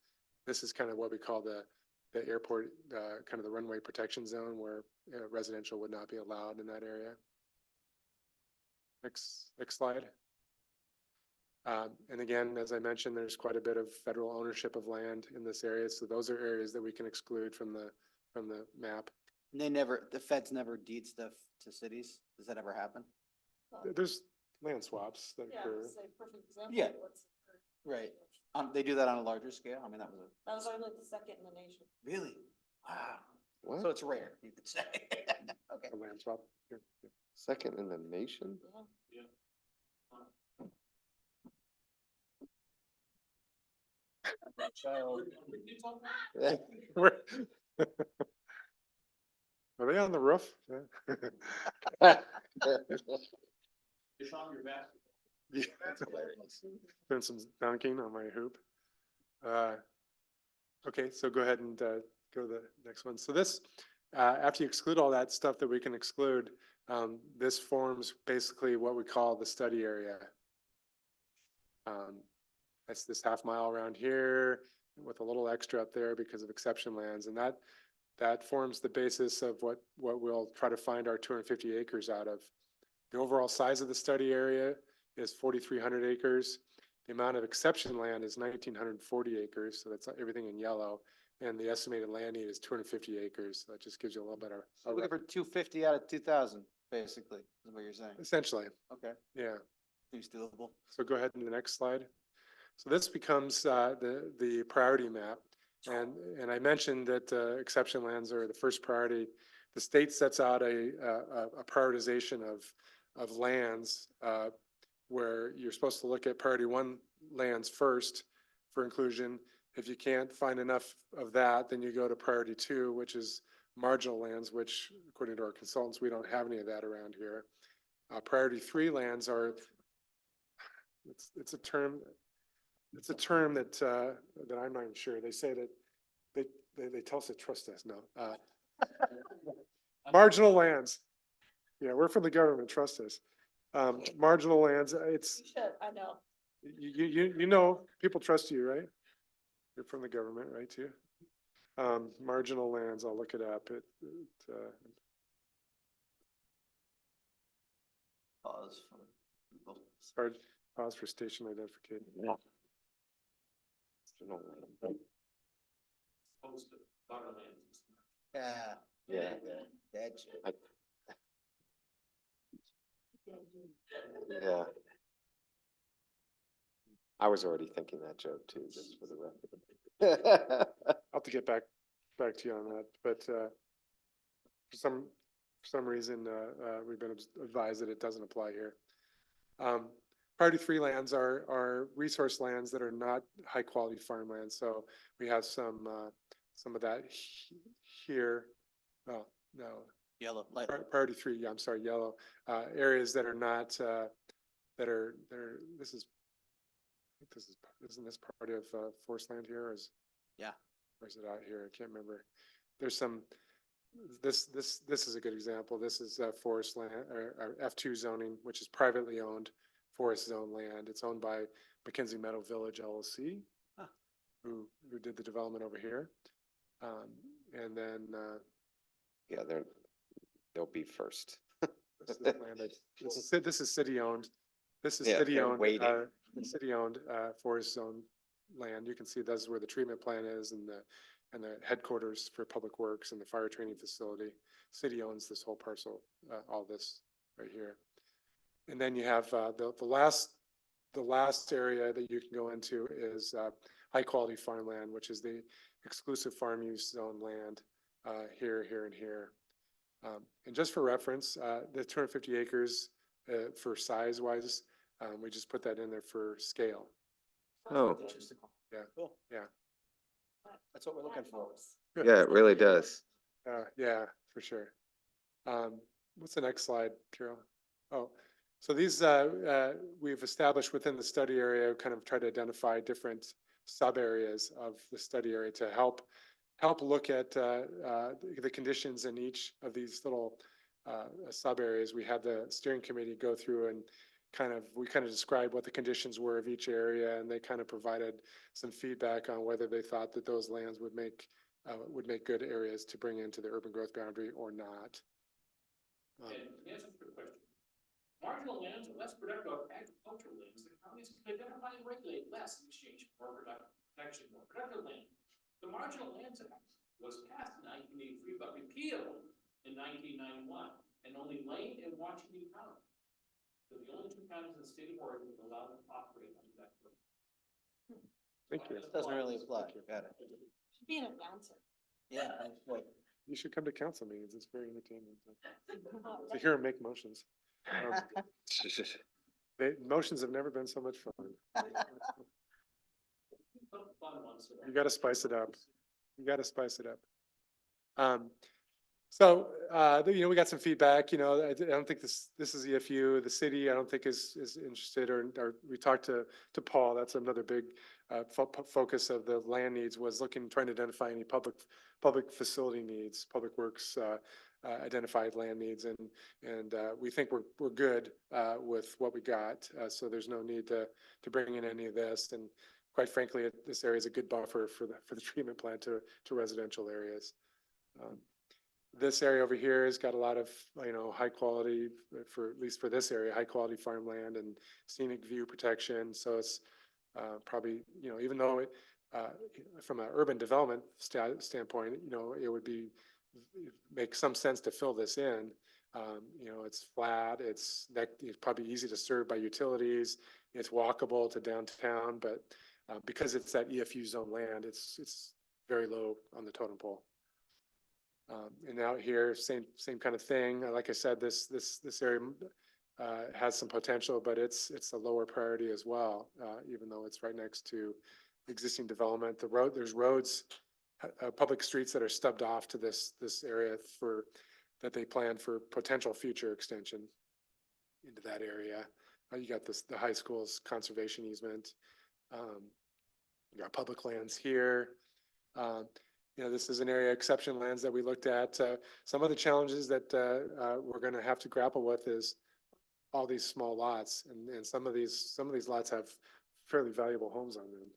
This is kind of what we call the airport, kind of the runway protection zone where residential would not be allowed in that area. Next slide. And again, as I mentioned, there's quite a bit of federal ownership of land in this area. So those are areas that we can exclude from the map. And the feds never deed stuff to cities. Does that ever happen? There's land swaps that occur. Perfect example. Yeah. Right. They do that on a larger scale? I mean, that was only the second in the nation. really, wow. What? So it's rare, you could say. Okay. A land swap here. Yeah. Second in the nation? Yeah. Child. Where- Are they on the roof? Yeah. It's on your back. Yeah. Doing some dunking on my hoop. Okay, so go ahead and go to the next one. So this, after you exclude all that stuff that we can exclude, this forms basically what we call the study area. That's this half mile around here with a little extra up there because of exception lands, and that forms the basis of what we'll try to find our 250 acres out of. The overall size of the study area is 4,300 acres. The amount of exception land is 1,940 acres, so that's everything in yellow. And the estimated land need is 250 acres. So that just gives you a little better. So looking for 250 out of 2,000, basically, is what you're saying. Essentially, Okay, yeah. seems doable. So go ahead to the next slide. So this becomes the priority map. And I mentioned that exception lands are the first priority. The state sets out a prioritization of lands where you're supposed to look at priority 1 lands first for inclusion. If you can't find enough of that, then you go to priority 2, which is marginal lands, which according to our consultants, we don't have any of that around here. Priority 3 lands are, it's a term that that I'm not even sure. They say that they tell us to trust us. No, marginal lands. Yeah, we're from the government. Trust us. Marginal lands. It's I know. you know people trust you, right? You're from the government, right? Too. Marginal lands. I'll look it up. Pause for people. Pause for station identification. Post it, Butterland. Yeah. Yeah. Dead. Yeah. I was already thinking that joke too, just for the record. I'll have to get back to you on that, but for some reason we've been advised that it doesn't apply here. Priority 3 lands are resource lands that are not high quality farmland. So we have some of that here. Oh no, Yellow, light. priority 3. Yeah, I'm sorry, yellow areas that are not that are this is isn't this part of forest land here? Or is Yeah. where's it out here? I can't remember. There's some, this is a good example. This is forest land or F2 zoning, which is privately owned forest zone land. It's owned by Mackenzie Meadow Village LLC, Huh. who did the development over here. And then, Yeah, they'll be first. this is land this is city owned. This is Yeah, city they're owned, waiting. city owned, forest zone land. You can see that's where the treatment plant is and the headquarters for public works and the fire training facility. City owns this whole parcel, all this right here. And then you have, the last area that you can go into is, high quality farmland, which is the exclusive farm use zone land, here, and here. And just for reference, the 250 acres, for size wise, we just put that in there for scale. Oh, Yeah. Cool. Yeah. That's what we're looking for. yeah, it really does. Yeah, for sure. What's the next slide, Carol? Oh, so these, we've established within the study area, kind of try to identify different sub areas of the study area to help look at, the conditions in each of these little, sub areas. We had the steering committee go through and we kind of described what the conditions were of each area, and they kind of provided some feedback on whether they thought that those lands would make good areas to bring into the urban growth boundary or not. And here's a quick question. Marginal lands are less productive agricultural lands. The counties can identify and regulate less in exchange for protection, more productive land. The Marginal Lands Act was passed in 1983, but repealed in 1991, and only Lane and Washington County. So the only two counties in the state of Oregon that allow them to operate under that program. Thank you. Doesn't really apply. Got it. Should be an announcer. Yeah. You should come to council meetings. It's very entertaining to hear them make motions. Motions have never been so much fun. You got to spice it up. You got to spice it up. So, we got some feedback, I don't think this is EFU, the city, I don't think is interested, or we talked to Paul, that's another big, focus of the land needs was trying to identify any public facility needs, public works, identified land needs, and we think we're good, with what we got, so there's no need to bring in any of this, and quite frankly, this area is a good buffer for the treatment plant to residential areas. This area over here has got a lot of, high quality, at least for this area, high quality farmland and scenic view protection. So it's probably, even though it, from an urban development standpoint, it would make some sense to fill this in. It's flat, it's probably easy to serve by utilities, it's walkable to downtown, but because it's that EFU zone land, it's very low on the totem pole. And out here, same kind of thing. Like I said, this area has some potential, but it's a lower priority as well, even though it's right next to existing development. There's roads, public streets that are stubbed off to this area that they plan for potential future extension into that area. You got the high school's conservation easement. You got public lands here. This is an area exception lands that we looked at. Some of the challenges that we're going to have to grapple with is all these small lots, and some of these lots have fairly valuable homes on them.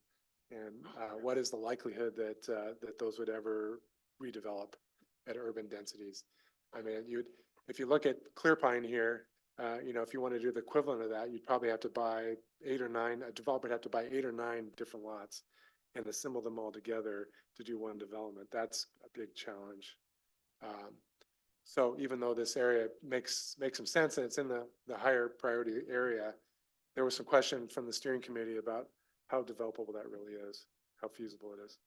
And what is the likelihood that those would ever redevelop at urban densities? I mean, if you look at Clear Pine here, if you want to do the equivalent of that, you'd probably have to buy a developer would have to buy 8 or 9 different lots and assemble them all together to do one development. That's a big challenge. So even though this area makes some sense and it's in the higher priority area, there was some question from the steering committee about how developable that really is, how feasible it is.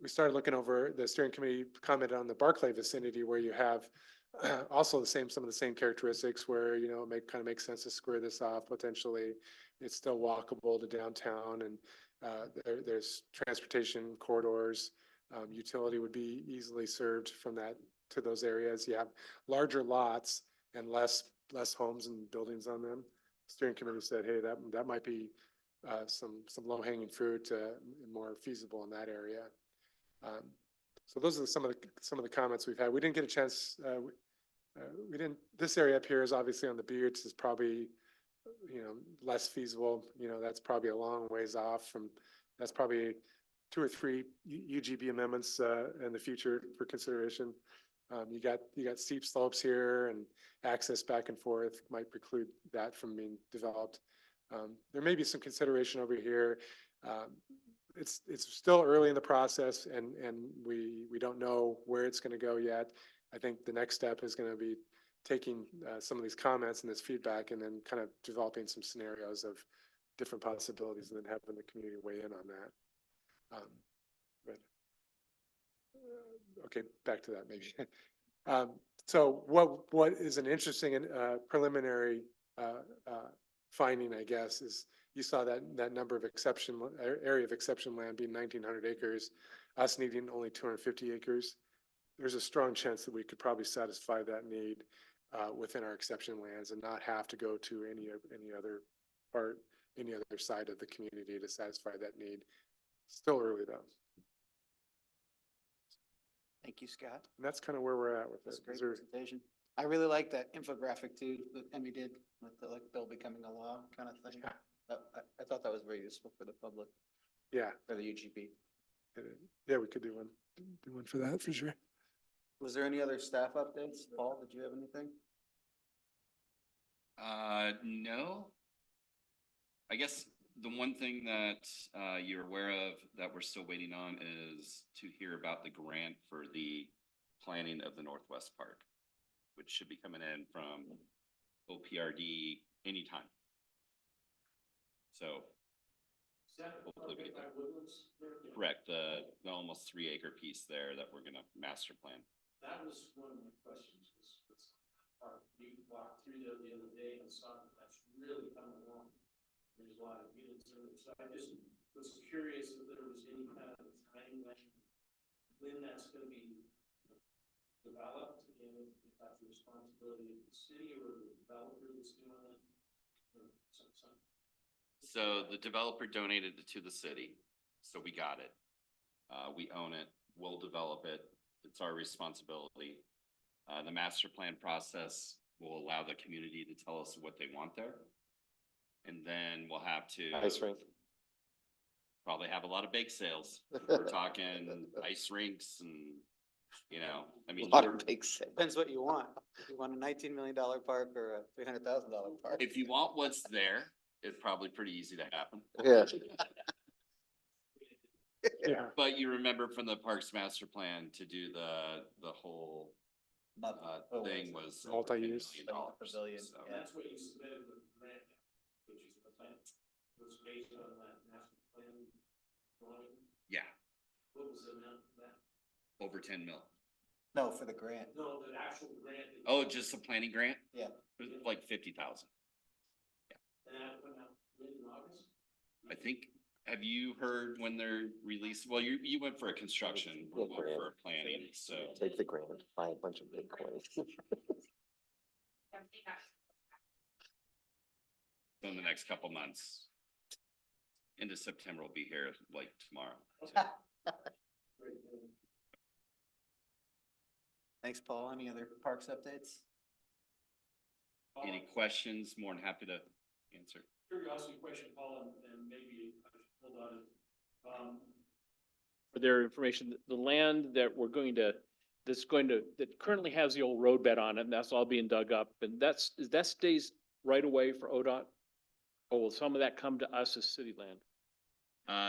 We started looking over, the steering committee commented on the Barclay vicinity where you have also some of the same characteristics where, it kind of makes sense to square this off potentially. It's still walkable to downtown, and there's transportation corridors. Utility would be easily served from that to those areas. You have larger lots and less homes and buildings on them. Steering committee said, hey, that might be some low hanging fruit, and more feasible in that area. So those are some of the comments we've had. We didn't get a chance, we didn't, this area up here is obviously on the beach, is probably, less feasible. That's probably a long ways off from, that's probably 2 or 3 UGB amendments, in the future for consideration. You got steep slopes here, and access back and forth might preclude that from being developed. There may be some consideration over here. It's still early in the process, and we don't know where it's going to go yet. I think the next step is going to be taking some of these comments and this feedback, and then kind of developing some scenarios of different possibilities, and then having the community weigh in on that. Okay, back to that maybe. So what is an interesting and preliminary finding, I guess, is you saw that number of area of exception land being 1,900 acres, us needing only 250 acres. There's a strong chance that we could probably satisfy that need within our exception lands and not have to go to any other side of the community to satisfy that need. Still early though. Thank you, Scott. And that's kind of where we're at with That's it. a great Is there- presentation. I really like that infographic too, that Emmy did with the bill becoming a law kind of thing. Yeah. I thought that was very useful for the public, Yeah, for the UGB. yeah, we could do one for that for sure. Was there any other staff updates? Paul, did you have anything? No. I guess the one thing that you're aware of that we're still waiting on is to hear about the grant for the planning of the Northwest Park, which should be coming in from OPRD anytime. So hopefully we get that. Correct, the almost 3 acre piece there that we're gonna master plan. That was one of my questions, you walked through there the other day and saw that that's really coming along. There's a lot of units in it, so I just was curious if there was any kind of timeline when that's gonna be developed, and if that's the responsibility of the city or the developer that's doing it. Or something. So the developer donated it to the city, so we got it. We own it, we'll develop it, it's our responsibility. The master plan process will allow the community to tell us what they want there. And then we'll have to Ice rink. probably have a lot of bake sales. We're talking ice rinks and, I mean, Water takes it. Depends what you want. You want a $19 million park or a $300,000 park? if you want what's there, it's probably pretty easy to happen. Yeah. Yeah, But you remember from the Parks Master Plan to do the whole thing was over $10 Multi-use. million. Pavilion, So- yeah. That's what you submitted with the grant, which is the plan, was based on that master plan drawing. Yeah, What was the amount of that? over 10 mil. No, for the grant. No, the actual grant. Oh, just the planning grant? Yeah. It was like 50,000. And that went out in August? I think, have you heard when they're released? Well, you went for a construction, we went for a planning, so. Take the grant, buy a bunch of Bitcoin. In the next couple months. Into September, we'll be here like tomorrow. Thanks, Paul. Any other parks updates? Any questions? More than happy to answer. Curiosity question, Paul, and maybe I should hold on. For their information, the land that that currently has the old roadbed on it, and that's all being dug up, and that stays right away for ODOT? Or will some of that come to us as city land?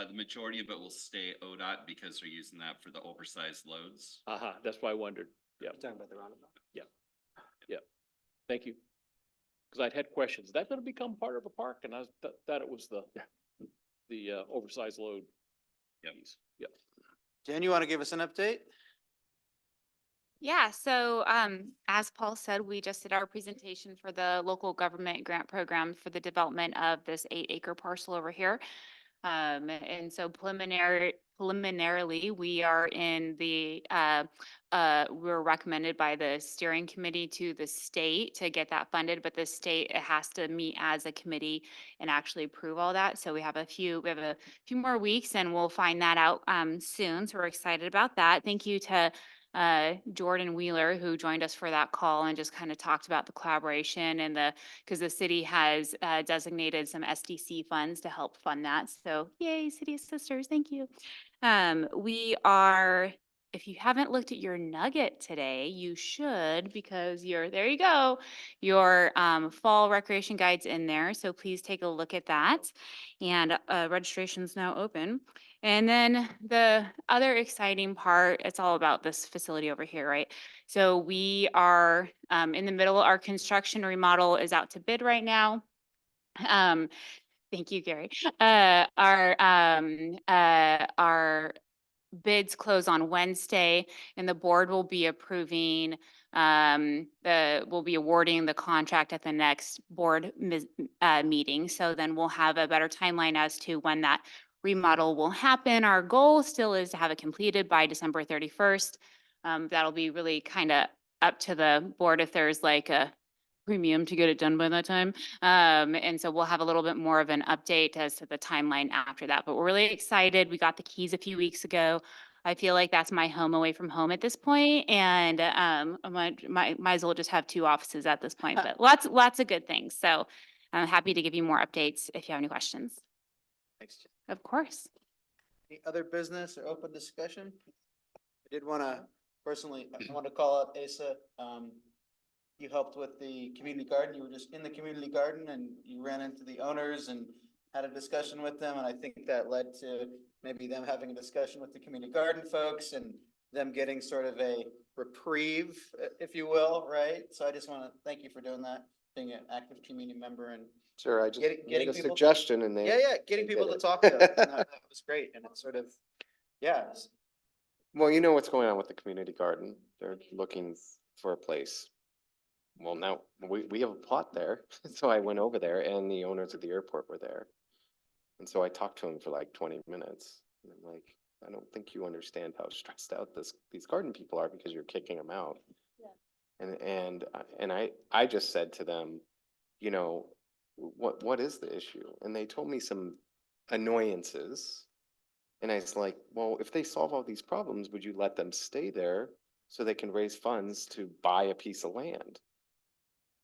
The majority of it will stay ODOT because they're using that for the oversized loads. That's why I wondered. Yeah, Talking about the roundabout. thank you. Because I'd had questions. Is that gonna become part of a park? And I thought it was the oversized load. Yep. piece. Yep. Jen, you want to give us an update? Yeah, so as Paul said, we just did our presentation for the local government grant program for the development of this 8 acre parcel over here. And so preliminary preliminarily, we are in the, we're recommended by the steering committee to the state to get that funded, but the state, it has to meet as a committee and actually approve all that. So we have a few more weeks and we'll find that out, soon. So we're excited about that. Thank you to Jordan Wheeler, who joined us for that call and just kind of talked about the collaboration and because the city has designated some SDC funds to help fund that. So yay, City of Sisters, thank you. We are, if you haven't looked at your nugget today, you should, because there you go. Your fall recreation guide's in there, so please take a look at that. And registration's now open. And then the other exciting part, it's all about this facility over here, right? So we are in the middle, our construction remodel is out to bid right now. Thank you, Gary. Our bids close on Wednesday and the board will be approving, we'll be awarding the contract at the next board meeting. So then we'll have a better timeline as to when that remodel will happen. Our goal still is to have it completed by December 31st. That'll be really kind of up to the board if there's like a premium to get it done by that time. And so we'll have a little bit more of an update as to the timeline after that, but we're really excited. We got the keys a few weeks ago. I feel like that's my home away from home at this point, and I might as well just have two offices at this point, but lots of good things. So I'm happy to give you more updates if you have any questions. Thanks, Jen. Of course. Any other business or open discussion? I did want to personally, I want to call out Asa. You helped with the community garden. You were just in the community garden and you ran into the owners and had a discussion with them. And I think that led to maybe them having a discussion with the community garden folks and them getting sort of a reprieve, if you will, right? So I just want to thank you for doing that, being an active community member and Sure, I just Getting made a people- suggestion and they. getting they people did to it. talk to them. And that was great. And it's sort of, yeah, Well, you know what's going on with the community garden. They're looking for a place. Well, now we have a plot there. So I went over there and the owners of the airport were there. And so I talked to them for like 20 minutes. And I'm like, I don't think you understand how stressed out these garden people are because you're kicking them out. Yeah. I just said to them, you know, what is the issue? And they told me some annoyances. And I was like, well, if they solve all these problems, would you let them stay there so they can raise funds to buy a piece of land?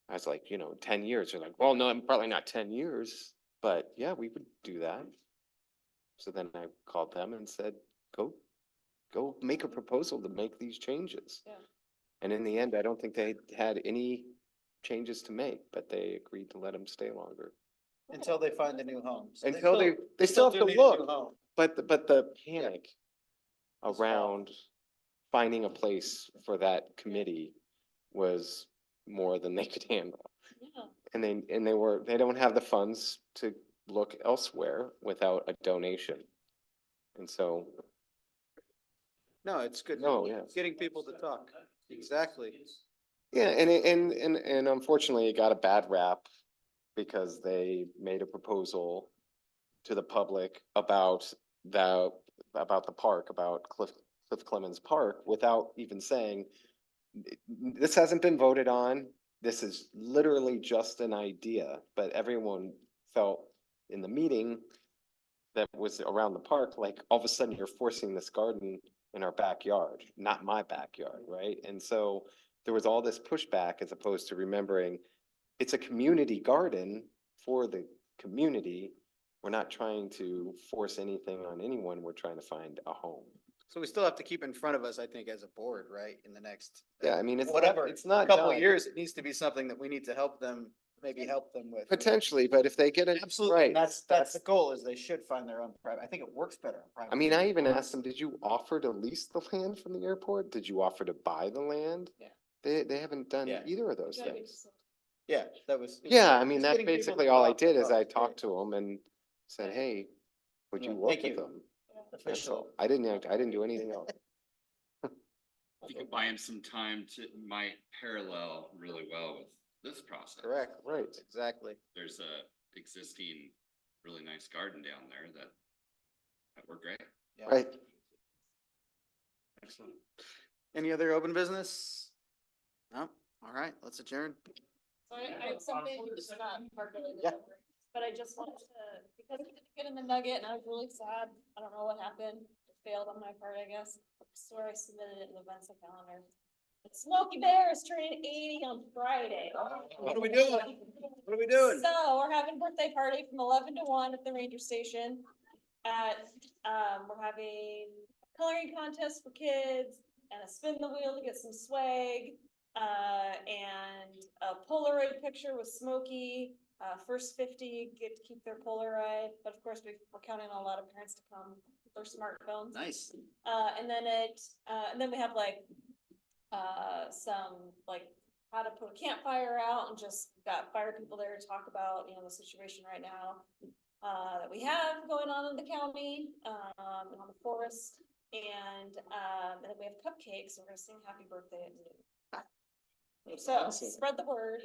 I was like, 10 years. They're like, well, no, probably not 10 years, but yeah, we would do that. So then I called them and said, go make a proposal to make these changes. Yeah. And in the end, I don't think they had any changes to make, but they agreed to let them stay longer. until they find a new home. So Until they still have to do need a new look. home. But the panic around finding a place for that committee was more than they could handle. Yeah. And they don't have the funds to look elsewhere without a donation. And so, No, it's good. No, yeah. Getting people to talk. Exactly. yeah, and unfortunately it got a bad rap because they made a proposal to the public about the park, about Cliff Clemens Park, without even saying, this hasn't been voted on. This is literally just an idea, but everyone felt in the meeting that was around the park, like all of a sudden you're forcing this garden in our backyard, not my backyard, right? And so there was all this pushback as opposed to remembering it's a community garden for the community. We're not trying to force anything on anyone. We're trying to find a home. So we still have to keep in front of us, I think, as a board, right, in the next. Yeah, I mean, it's Whatever, it's not couple of done. years, it needs to be something that we need to help them, maybe help them with. Potentially, but if they get it Absolutely, right, and that's the goal, is they should find their own private, I think it works better on private. I mean, I even asked them, did you offer to lease the land from the airport? Did you offer to buy the land? Yeah. They haven't done Yeah. either of those Yeah, things. Yeah, that was. Yeah, I mean, Just that's getting people basically to all I talk did is I about it. talked to them and said, hey, would you Yeah, work thank with you. them? That's Official. all. I didn't do anything else. You could buy him some time to, might parallel really well with this process. Correct, Right. exactly. There's a existing really nice garden down there that worked great. Right. Excellent. Any other open business? No? All right, let's adjourn. So I have something that's not part related. Yeah. But I just wanted to, because we didn't get in the nugget and I was really sad. I don't know what happened. It failed on my part, I guess. I swear I submitted it in the events calendar. But Smokey Bear is turning 80 on Friday. What are we doing? What are we doing? So we're having a birthday party from 11 to 1 at the ranger station. We're having a coloring contest for kids and a spin the wheel to get some swag. And a Polaroid picture with Smokey. First 50 get to keep their Polaroid, but of course we're counting on a lot of parents to come with their smartphones. Nice. And then we have like, some like how to put a campfire out and just got fire people there to talk about, the situation right now. That we have going on in the county, and on the forest. And then we have cupcakes. We're gonna sing happy birthday at noon. So Awesome. spread the word.